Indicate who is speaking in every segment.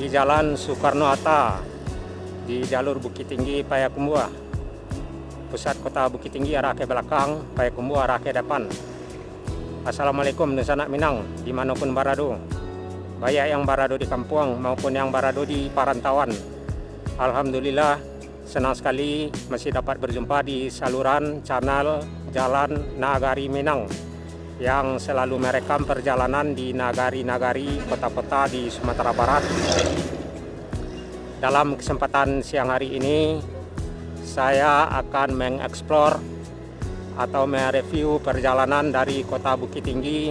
Speaker 1: di Jalan Soekarno-Hatta di jalur Bukit Tinggi Payakumbuh. Pusat kota Bukit Tinggi arah ke belakang, Payakumbuh arah ke depan. Assalamualaikum Nusanak Minang dimanapun berada, baik yang berada di kampung maupun yang berada di perantauan. Alhamdulillah senang sekali masih dapat berjumpa di saluran channel Jalan Nagari Minang yang selalu merekam perjalanan di nagari-nagari kota-kota di Sumatera Barat. Dalam kesempatan siang hari ini, saya akan mengeksplor atau mereview perjalanan dari kota Bukit Tinggi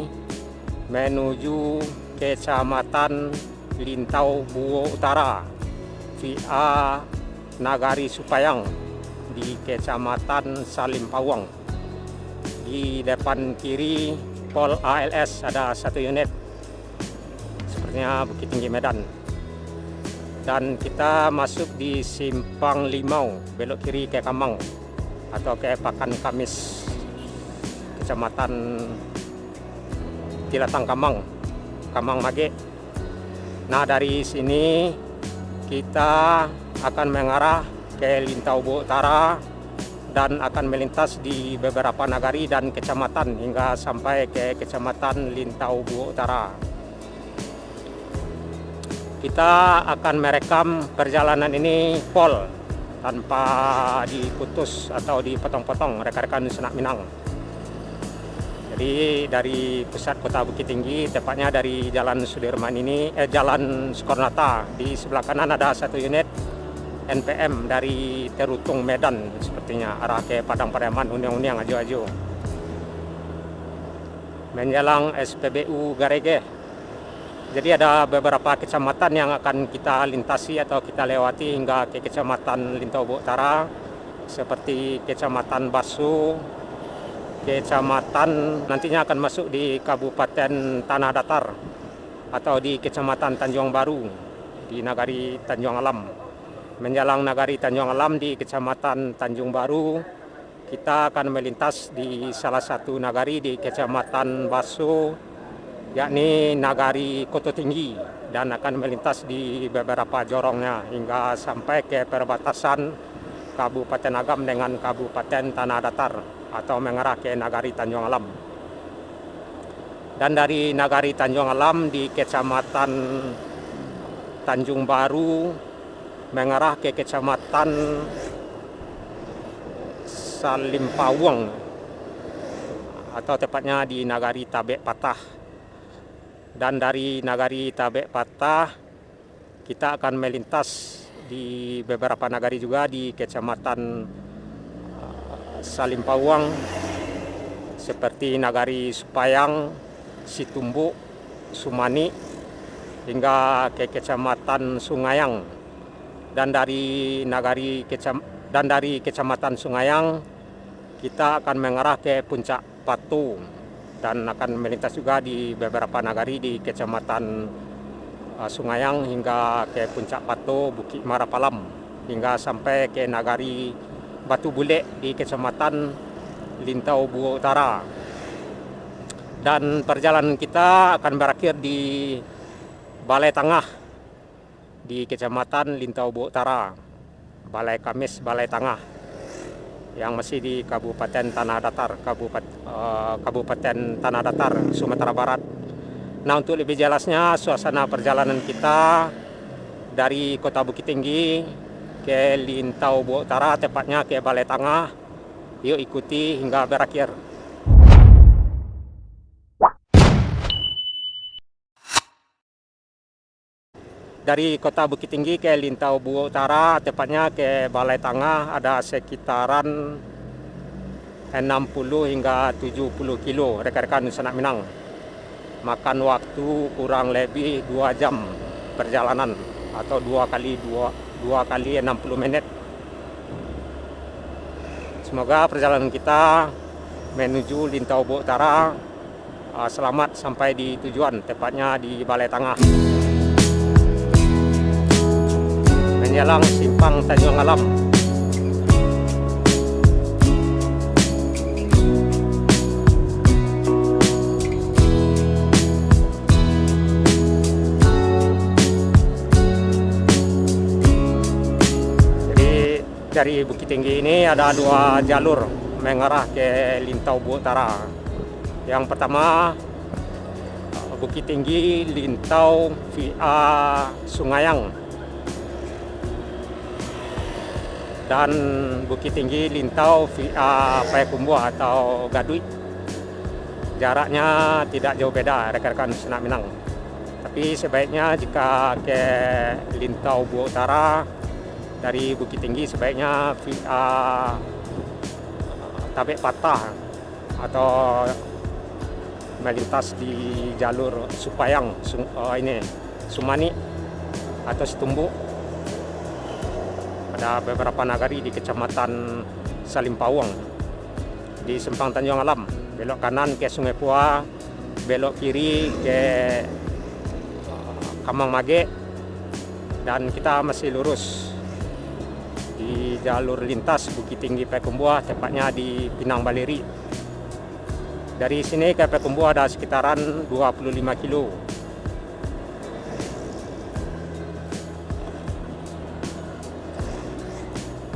Speaker 1: menuju Kecamatan Lintau Buo Utara via Nagari Supayang di Kecamatan Salim Pawang. Di depan kiri Pol ALS ada satu unit, sepertinya Bukit Tinggi Medan. Dan kita masuk di Simpang Limau, belok kiri ke Kamang atau ke Pakan Kamis, Kecamatan Tilatang Kamang, Kamang Mage. Nah, dari sini kita akan mengarah ke Lintau Buo Utara dan akan melintas di beberapa nagari dan kecamatan hingga sampai ke Kecamatan Lintau Buo Utara. Kita akan merekam perjalanan ini pol tanpa diputus atau dipotong-potong rekan-rekan Nusanak Minang. Jadi dari pusat kota Bukit Tinggi, tepatnya dari Jalan Sudirman ini, Jalan Soekarno-Hatta, di sebelah kanan ada satu unit NPM dari Terutung Medan, sepertinya arah ke Padang Pariaman, Uniang-Uniang, Ajo-Ajo. Menjelang SPBU Garege. Jadi ada beberapa kecamatan yang akan kita lintasi atau kita lewati hingga ke Kecamatan Lintau Buo Utara, seperti Kecamatan Basu, Kecamatan nantinya akan masuk di Kabupaten Tanah Datar atau di Kecamatan Tanjung Baru di Nagari Tanjung Alam. Menjelang Nagari Tanjung Alam di Kecamatan Tanjung Baru, kita akan melintas di salah satu nagari di Kecamatan Baso, yakni Nagari Koto Tinggi, dan akan melintas di beberapa jorongnya hingga sampai ke perbatasan Kabupaten Agam dengan Kabupaten Tanah Datar atau mengarah ke Nagari Tanjung Alam. Dan dari Nagari Tanjung Alam di Kecamatan Tanjung Baru mengarah ke Kecamatan Salim Pawang atau tepatnya di Nagari Tabek Patah. Dan dari Nagari Tabek Patah kita akan melintas di beberapa nagari juga di Kecamatan Salim Pawang, seperti Nagari Supayang, Situmbuk, Sumani hingga ke Kecamatan Sungayang. Dan dari Kecamatan Sungayang kita akan mengarah ke Puncak Patu dan akan melintas juga di beberapa nagari di Kecamatan Sungayang hingga ke Puncak Patu, Bukit Marapalam hingga sampai ke Nagari Batu Bule di Kecamatan Lintau Buo Utara. Dan perjalanan kita akan berakhir di Balai Tengah di Kecamatan Lintau Buo Utara, Balai Kamis, Balai Tengah, yang masih di Kabupaten Tanah Datar, Kabupaten Tanah Datar, Sumatera Barat. Nah, untuk lebih jelasnya suasana perjalanan kita dari kota Bukit Tinggi ke Lintau Buo Utara, tepatnya ke Balai Tengah, yuk ikuti hingga berakhir. Dari kota Bukit Tinggi ke Lintau Buo Utara, tepatnya ke Balai Tengah, ada sekitaran 60 hingga 70 kilo rekan-rekan Nusanak Minang. Makan waktu kurang lebih 2 jam perjalanan atau 2 kali 60 menit. Semoga perjalanan kita menuju Lintau Buo Utara selamat sampai di tujuan, tepatnya di Balai Tengah. Menjelang Simpang Tanjung Alam. Dari Bukit Tinggi ini ada 2 jalur mengarah ke Lintau Bu Utara. Yang pertama Bukit Tinggi Lintau via Sungayang, dan Bukit Tinggi Lintau via Payakumbuh atau Gadui. Jaraknya tidak jauh beda rekan-rekan Senak Minang. Tapi sebaiknya jika ke Lintau Bu Utara dari Bukit Tinggi sebaiknya via Tabek Patah atau melintas di jalur Supayang, Sumani atau Setumbu. Ada beberapa nagari di Kecamatan Salimpawang, di Sempang Tanjung Alam, belok kanan ke Sungai Pua, belok kiri ke Kamang Mage, dan kita masih lurus di jalur lintas Bukit Tinggi Payakumbuh, tepatnya di Pinang Baleri. Dari sini ke Payakumbuh ada sekitaran 25 kilo.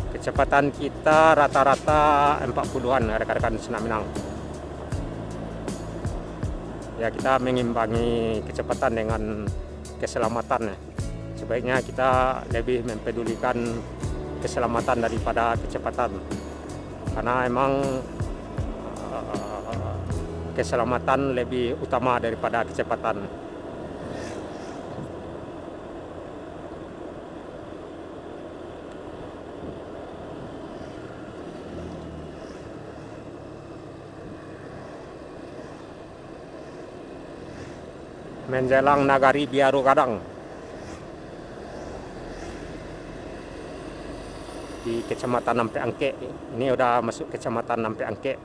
Speaker 1: Kecepatan kita rata-rata 40-an rekan-rekan Senak Minang. Ya, kita mengimbangi kecepatan dengan keselamatan. Sebaiknya kita lebih mempedulikan keselamatan daripada kecepatan, karena emang keselamatan lebih utama daripada kecepatan. Menjelang Nagari Biaro Gadang di Kecamatan Nampe Angke. Ini udah masuk Kecamatan Nampe Angke.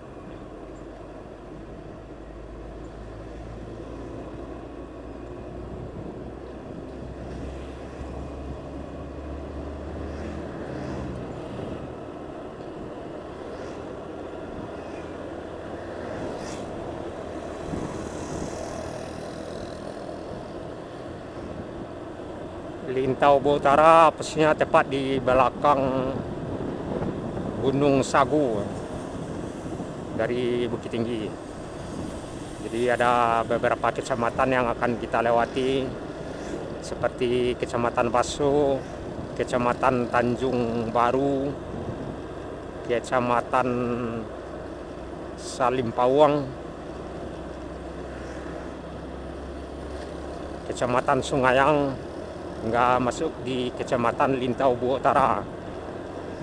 Speaker 1: Lintau Bu Utara posisinya tepat di belakang Gunung Sagu dari Bukit Tinggi. Jadi ada beberapa kecamatan yang akan kita lewati, seperti Kecamatan Baso, Kecamatan Tanjung Baru, Kecamatan Salimpawang, Kecamatan Sungayang, hingga masuk di Kecamatan Lintau Bu Utara,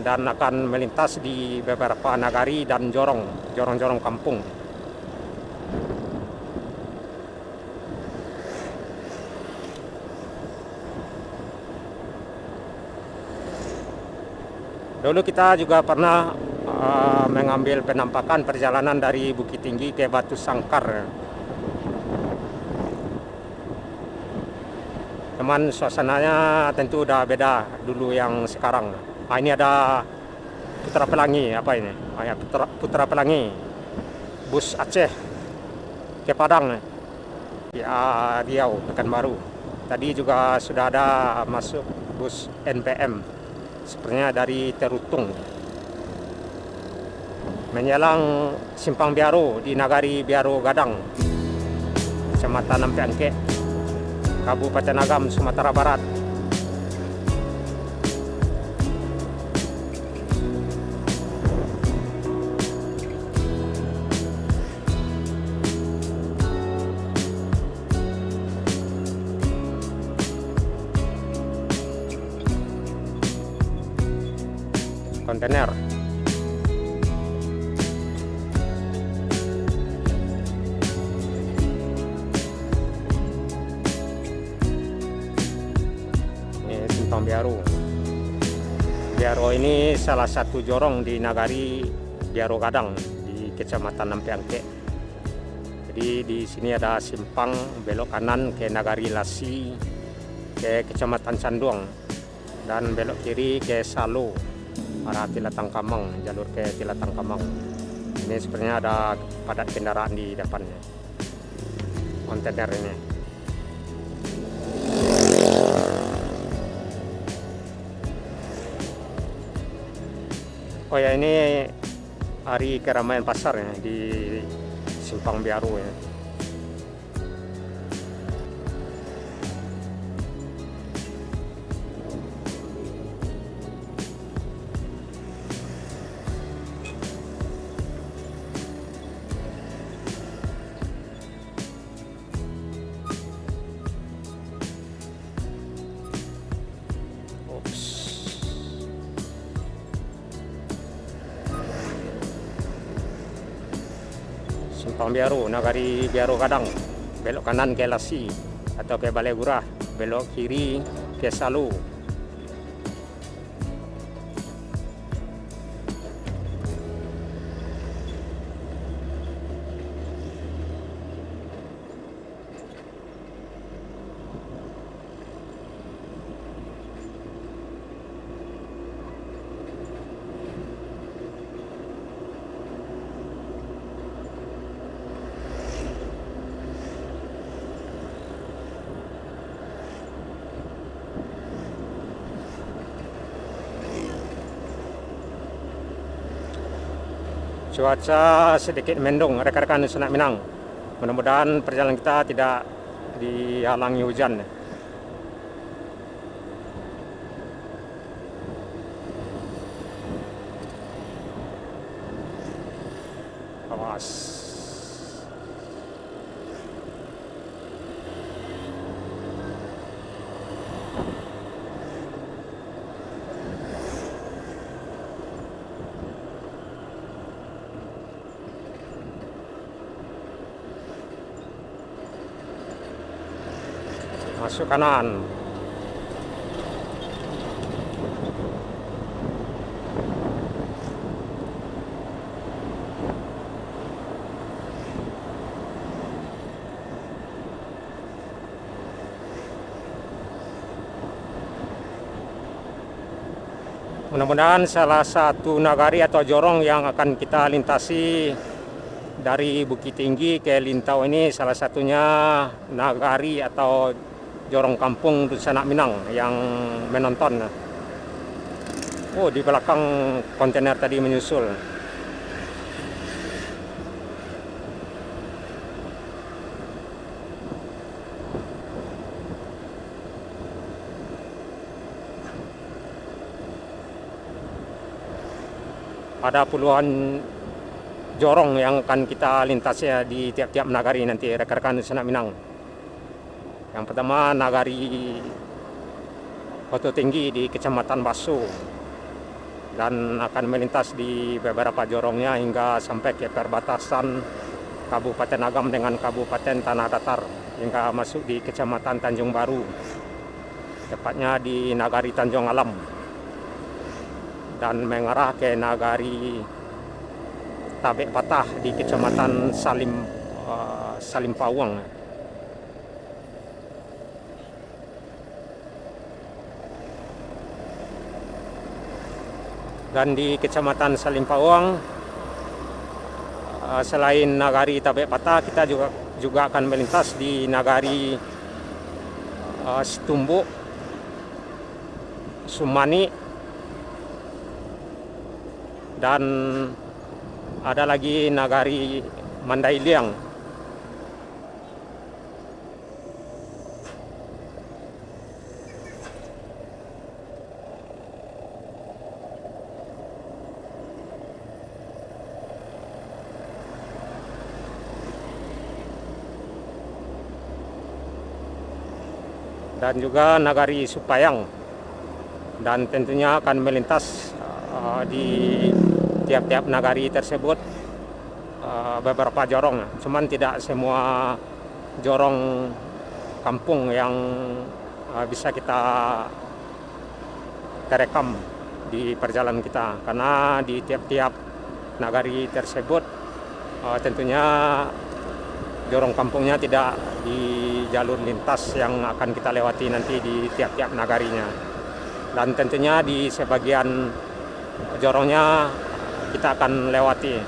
Speaker 1: dan akan melintas di beberapa nagari dan jorong-jorong kampung. Dulu kita juga pernah mengambil penampakan perjalanan dari Bukit Tinggi ke Batu Sangkar. Teman, suasananya tentu udah beda dulu yang sekarang. Nah, ini ada Putra Pelangi, apa ini? Ya, Putra Pelangi, bus Aceh ke Padang, ya Riau, Pekanbaru. Tadi juga sudah ada masuk bus NPM, sepertinya dari Terutung. Menjelang Simpang Biaro di Nagari Biaro Gadang, Kecamatan Nampe Angke, Kabupaten Agam, Sumatera Barat. Kontainer. Simpang Biaro. Biaro ini salah satu jorong di Nagari Biaro Gadang di Kecamatan Nampe Angke. Jadi di sini ada simpang belok kanan ke Nagari Lasi ke Kecamatan Canduang, dan belok kiri ke Salo arah Tilatang Kamang, jalur ke Tilatang Kamang. Ini sebenarnya ada padat kendaraan di depannya. Kontainer ini. Oh ya, ini hari keramaian pasar ya di Simpang Biaru ya. Ups. Simpang Biaru, Nagari Biaru Kadang, belok kanan ke Lasi atau ke Balai Gurah, belok kiri ke Salu. Cuaca sedikit mendung, rekan-rekan Senak Minang. Mudah-mudahan perjalanan kita tidak dihalangi hujan. Awas. Masuk kanan. Mudah-mudahan salah satu nagari atau jorong yang akan kita lintasi dari Bukit Tinggi ke Lintau ini salah satunya nagari atau jorong kampung Sanak Minang yang menonton. Oh, di belakang kontainer tadi menyusul. Ada puluhan jorong yang akan kita lintas ya di tiap-tiap nagari nanti rekan-rekan Sanak Minang. Yang pertama nagari Batu Tinggi di Kecamatan Baso, dan akan melintas di beberapa jorongnya hingga sampai ke perbatasan Kabupaten Agam dengan Kabupaten Tanah Datar hingga masuk di Kecamatan Tanjung Baru, tepatnya di Nagari Tanjung Alam, dan mengarah ke Nagari Tabek Patah di Kecamatan Salim Pawang. Dan di Kecamatan Salim Pawang, selain Nagari Tabek Patah, kita juga akan melintas di Nagari Situmbuk, Sumani, dan ada lagi Nagari Mandailiang. Dan juga Nagari Supayang, dan tentunya akan melintas di tiap-tiap nagari tersebut beberapa jorong, cuman tidak semua jorong kampung yang bisa kita terekam di perjalanan kita, karena di tiap-tiap nagari tersebut tentunya jorong kampungnya tidak di jalur lintas yang akan kita lewati nanti di tiap-tiap nagarinya. Dan tentunya di sebagian jorongnya kita akan lewati.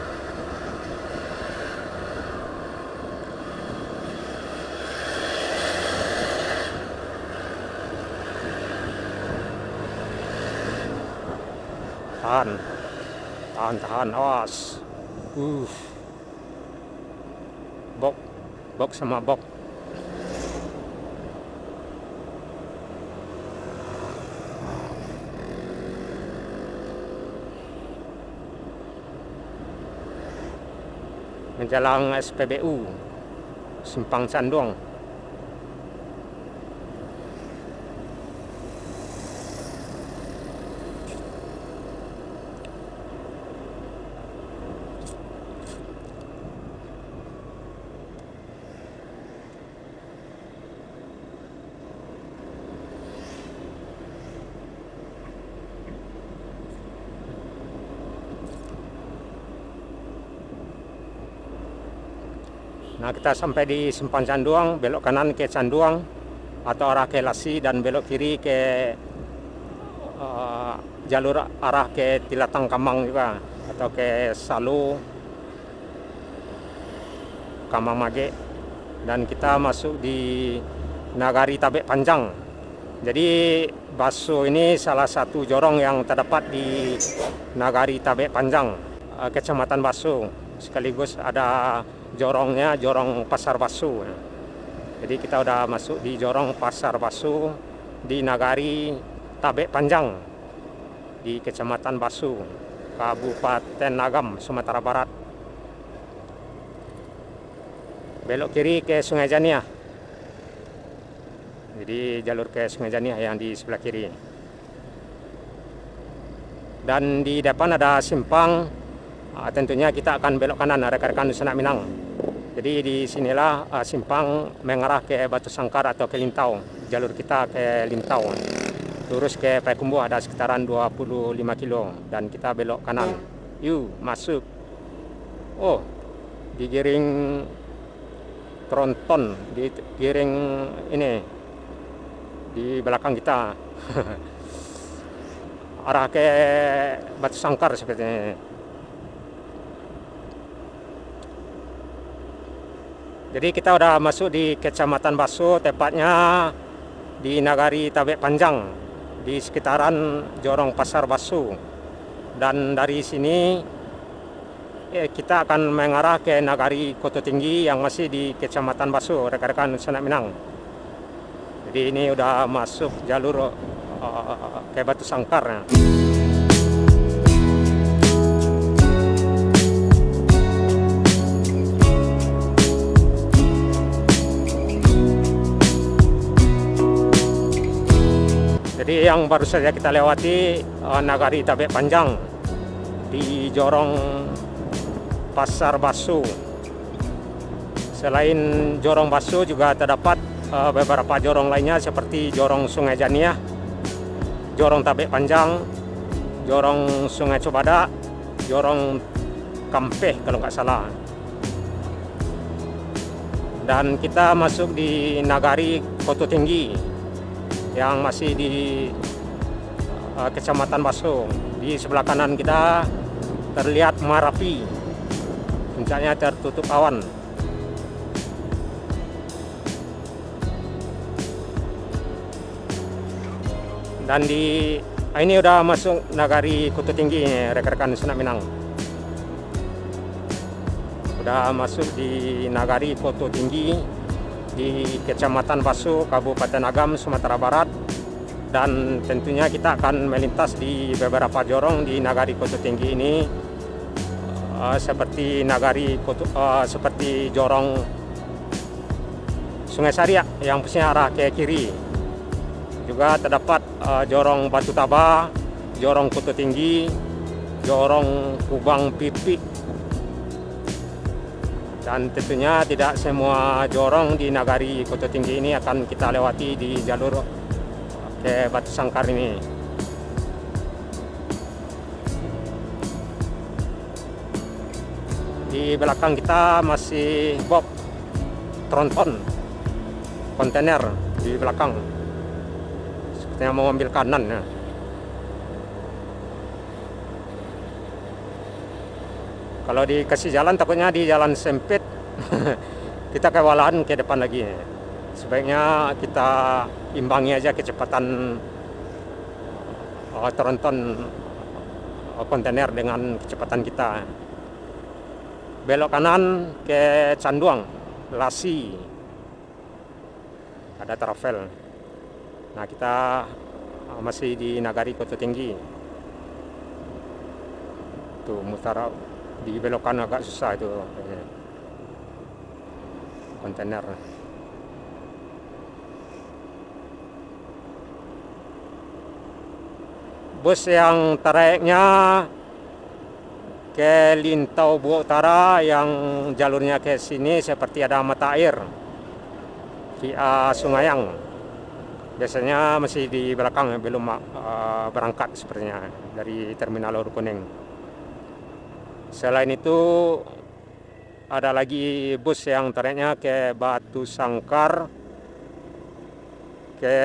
Speaker 1: Tahan. Tahan, awas. Bok sama bok. Menjelang SPBU Simpang Canduang. Nah, kita sampai di Simpang Canduang, belok kanan ke Canduang atau arah ke Lasi, dan belok kiri ke jalur arah ke Tilatang Kamang juga, atau ke Salu, Kamang Mage, dan kita masuk di Nagari Tabek Panjang. Jadi Baso ini salah satu jorong yang terdapat di Nagari Tabek Panjang, Kecamatan Baso. Sekaligus ada jorongnya, jorong Pasar Baso. Jadi kita udah masuk di jorong Pasar Baso di Nagari Tabek Panjang di Kecamatan Baso, Kabupaten Agam, Sumatera Barat. Belok kiri ke Sungai Janiah. Jadi jalur ke Sungai Janiah yang di sebelah kiri. Dan di depan ada simpang. Tentunya kita akan belok kanan, rekan-rekan Sanak Minang. Jadi di sinilah simpang mengarah ke Batu Sangkar atau ke Lintau. Jalur kita ke Lintau. Lurus ke Payakumbuh ada sekitaran 25 kilo dan kita belok kanan. Yuk, masuk. Oh, digiring tronton, digiring ini di belakang kita. Arah ke Batu Sangkar sepertinya. Jadi kita udah masuk di Kecamatan Baso, tepatnya di Nagari Tabek Panjang, di sekitaran jorong Pasar Baso. Dan dari sini kita akan mengarah ke Nagari Koto Tinggi yang masih di Kecamatan Baso, rekan-rekan Sanak Minang. Jadi ini udah masuk jalur ke Batu Sangkar. Jadi yang baru saja kita lewati Nagari Tabek Panjang di jorong Pasar Baso. Selain jorong Baso juga terdapat beberapa jorong lainnya seperti jorong Sungai Janiah, jorong Tabek Panjang, jorong Sungai Cobada, jorong Kampeh kalau nggak salah. Dan kita masuk di Nagari Koto Tinggi yang masih di Kecamatan Baso. Di sebelah kanan kita terlihat Marapi, puncaknya tertutup awan. Dan ini udah masuk Nagari Koto Tinggi, rekan-rekan Sanak Minang. Udah masuk di Nagari Koto Tinggi di Kecamatan Baso, Kabupaten Agam, Sumatera Barat. Dan tentunya kita akan melintas di beberapa jorong di Nagari Koto Tinggi ini, seperti seperti jorong Sungai Sariak yang punya arah ke kiri. Juga terdapat jorong Batu Taba, jorong Koto Tinggi, jorong Kubang Pipik. Dan tentunya tidak semua jorong di Nagari Koto Tinggi ini akan kita lewati di jalur ke Batu Sangkar ini. Di belakang kita masih box tronton kontainer di belakang, sepertinya mau ambil kanan ya. Kalau dikasih jalan takutnya di jalan sempit kita kewalahan ke depan lagi. Sebaiknya kita imbangi aja kecepatan tronton kontainer dengan kecepatan kita. Belok kanan ke Canduang, Lasi, ada travel. Nah, kita masih di Nagari Kota Tinggi. Tuh mutar di belokan agak susah itu kontainer. Bus yang trayeknya ke Lintau Buah Utara yang jalurnya ke sini seperti ada mata air via Sungayang. Biasanya masih di belakang, belum berangkat sepertinya dari Terminal Lor Kuning. Selain itu ada lagi bus yang trayeknya ke Batu Sangkar, ke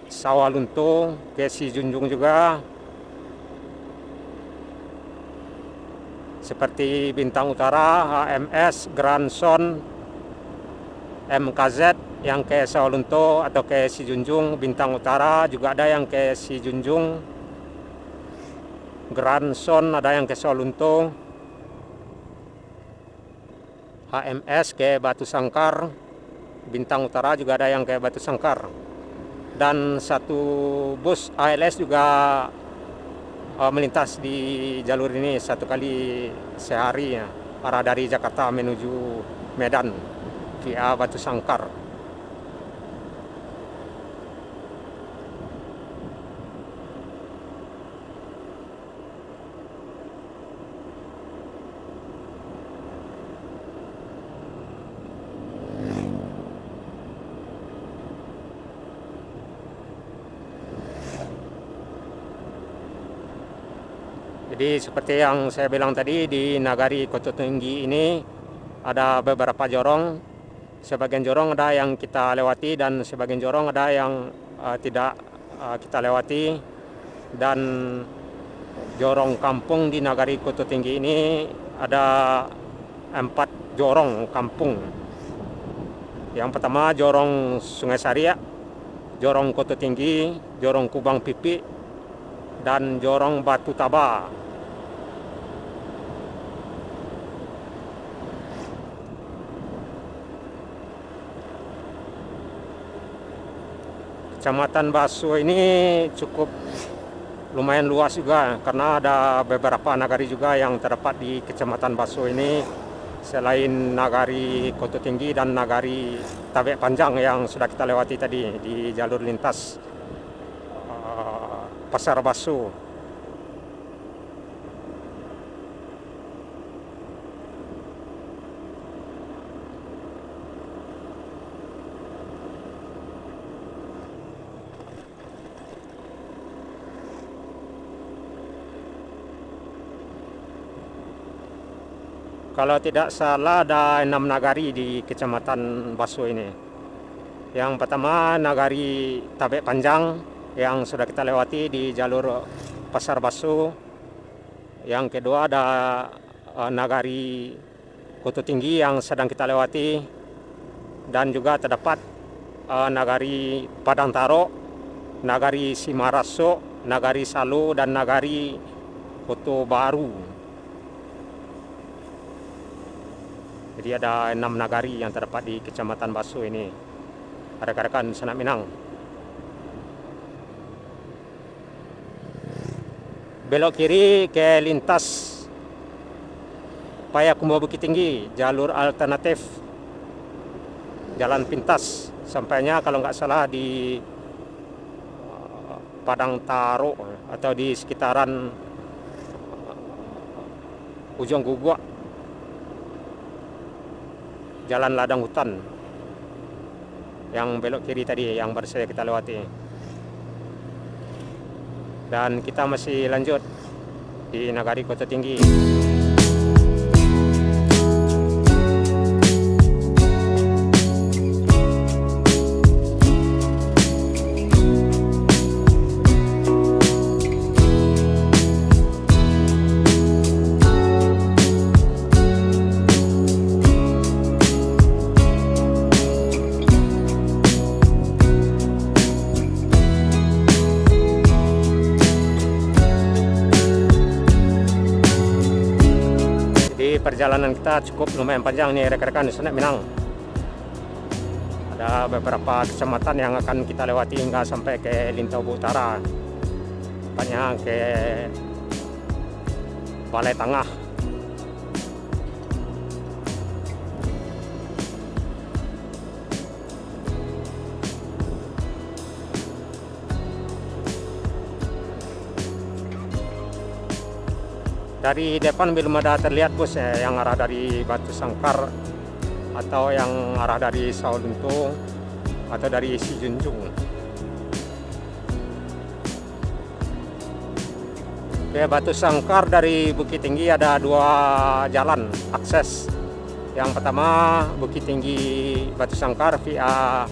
Speaker 1: Sawalunto, ke Sijunjung juga. Seperti Bintang Utara, HMS, Grandson, MKZ yang ke Sawalunto atau ke Sijunjung. Bintang Utara juga ada yang ke Sijunjung, Grandson ada yang ke Sawalunto, HMS ke Batu Sangkar, Bintang Utara juga ada yang ke Batu Sangkar. Dan satu bus ALS juga melintas di jalur ini satu kali sehari ya, arah dari Jakarta menuju Medan via Batu Sangkar. Jadi seperti yang saya bilang tadi, di Nagari Kota Tinggi ini ada beberapa jorong. Sebagian jorong ada yang kita lewati dan sebagian jorong ada yang tidak kita lewati. Dan jorong kampung di Nagari Kota Tinggi ini ada 4 jorong kampung. Yang pertama jorong Sungai Saria, jorong Kota Tinggi, jorong Kubang Pipi, dan jorong Batu Taba. Kecamatan Baso ini cukup lumayan luas juga karena ada beberapa nagari juga yang terdapat di Kecamatan Baso ini, selain Nagari Kota Tinggi dan Nagari Tabek Panjang yang sudah kita lewati tadi di jalur lintas Pasar Baso. Kalau tidak salah ada 6 nagari di Kecamatan Baso ini. Yang pertama Nagari Tabek Panjang yang sudah kita lewati di jalur Pasar Baso. Yang kedua ada Nagari Kota Tinggi yang sedang kita lewati. Dan juga terdapat Nagari Padang Taro, Nagari Simaraso, Nagari Salo, dan Nagari Kota Baru. Jadi ada 6 nagari yang terdapat di Kecamatan Baso ini, rekan-rekan Sanak Minang. Belok kiri ke lintas Payakumbuh Bukit Tinggi, jalur alternatif jalan pintas. Sampainya kalau nggak salah di Padang Taro atau di sekitaran Ujung Guguk, Jalan Ladang Hutan yang belok kiri tadi yang baru saja kita lewati. Dan kita masih lanjut di Nagari Kota Tinggi. perjalanan kita cukup lumayan panjang nih rekan-rekan di Sungai Minang. Ada beberapa kecamatan yang akan kita lewati hingga sampai ke Lintobu Utara, tepatnya ke Balai Tengah. Dari depan belum ada terlihat bus yang arah dari Batu Sangkar atau yang arah dari Sawalunto atau dari Sijunjung. Ke Batu Sangkar dari Bukit Tinggi ada dua jalan akses. Yang pertama Bukit Tinggi Batu Sangkar via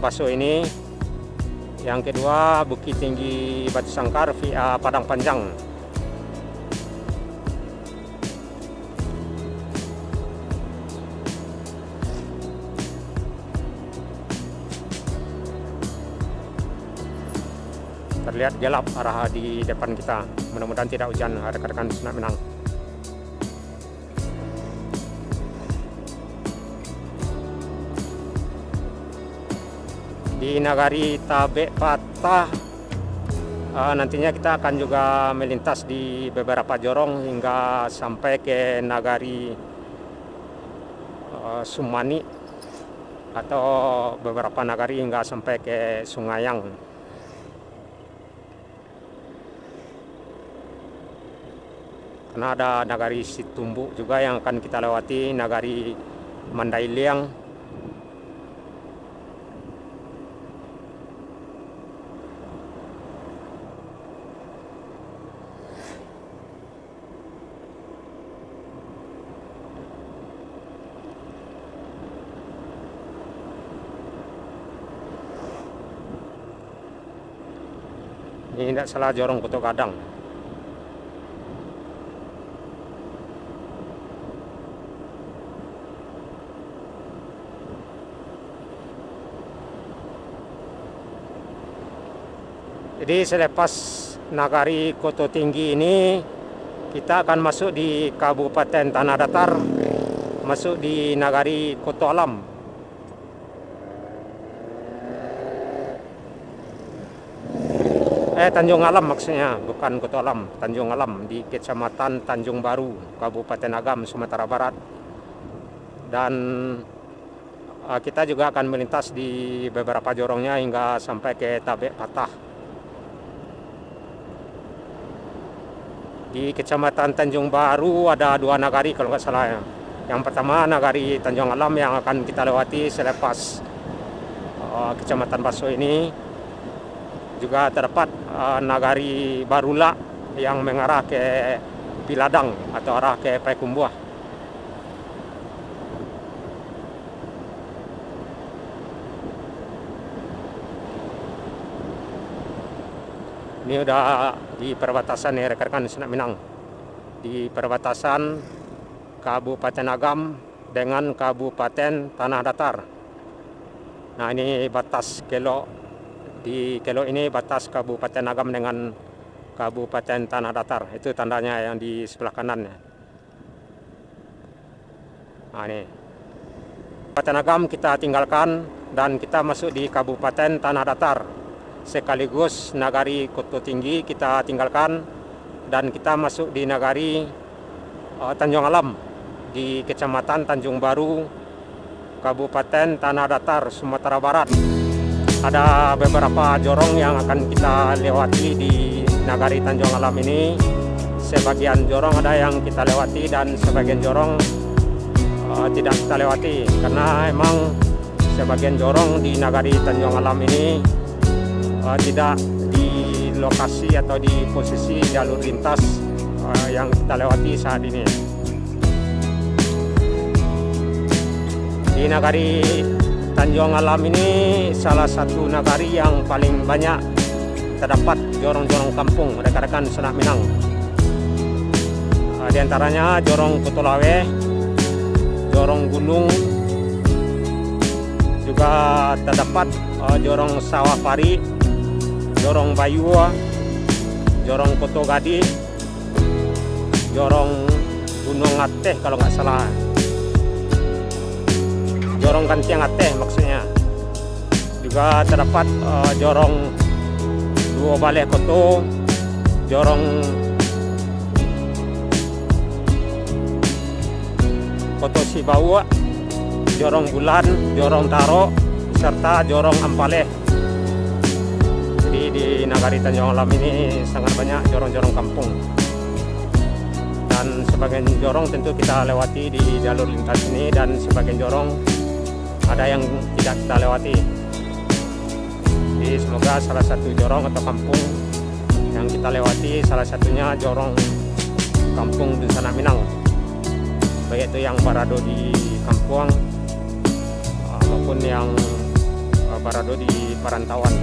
Speaker 1: Baso ini. Yang kedua Bukit Tinggi Batu Sangkar via Padang Panjang. Terlihat gelap arah di depan kita. Mudah-mudahan tidak hujan rekan-rekan Sungai Minang. Di Nagari Tabek Patah nantinya kita akan juga melintas di beberapa jorong hingga sampai ke Nagari Sumani atau beberapa nagari hingga sampai ke Sungayang. Karena ada Nagari Situmbuk juga yang akan kita lewati, Nagari Mandailiang. Ini tidak salah jorong Kuto Gadang. Jadi selepas Nagari Koto Tinggi ini kita akan masuk di Kabupaten Tanah Datar, masuk di Nagari Koto Alam. Tanjung Alam maksudnya, bukan Koto Alam, Tanjung Alam di Kecamatan Tanjung Baru, Kabupaten Agam, Sumatera Barat. Dan kita juga akan melintas di beberapa jorongnya hingga sampai ke Tabek Patah. Di Kecamatan Tanjung Baru ada dua nagari kalau nggak salah ya. Yang pertama Nagari Tanjung Alam yang akan kita lewati selepas Kecamatan Baso ini. Juga terdapat Nagari Barula yang mengarah ke Piladang atau arah ke Payakumbuh. Ini udah di perbatasan nih rekan-rekan Sungai Minang. Di perbatasan Kabupaten Agam dengan Kabupaten Tanah Datar. Nah, ini batas Kelok. Di Kelok ini batas Kabupaten Agam dengan Kabupaten Tanah Datar. Itu tandanya yang di sebelah kanan. Nah, ini. Kabupaten Agam kita tinggalkan dan kita masuk di Kabupaten Tanah Datar. Sekaligus Nagari Koto Tinggi kita tinggalkan dan kita masuk di Nagari Tanjung Alam di Kecamatan Tanjung Baru, Kabupaten Tanah Datar, Sumatera Barat. Ada beberapa jorong yang akan kita lewati di Nagari Tanjung Alam ini. Sebagian jorong ada yang kita lewati dan sebagian jorong tidak kita lewati karena emang sebagian jorong di Nagari Tanjung Alam ini tidak di lokasi atau di posisi jalur lintas yang kita lewati saat ini. Di Nagari Tanjung Alam ini salah satu nagari yang paling banyak terdapat jorong-jorong kampung rekan-rekan Sungai Minang. Di antaranya jorong Kutulawe, jorong Gunung, juga terdapat jorong Sawah Pari, jorong Bayua, jorong Koto Gadi, jorong Gunung Ateh kalau nggak salah. Jorong Gantiang Ateh maksudnya. Juga terdapat jorong Dua Baleh Koto, jorong Koto Sibawa, jorong Bulan, jorong Taro, serta jorong Ampaleh. Jadi di Nagari Tanjung Alam ini sangat banyak jorong-jorong kampung. Dan sebagian jorong tentu kita lewati di jalur lintas ini, dan sebagian jorong ada yang tidak kita lewati. Jadi semoga salah satu jorong atau kampung yang kita lewati, salah satunya jorong kampung Dunsana Minang, baik itu yang Barado di Kampuang maupun yang Barado di Parantauan.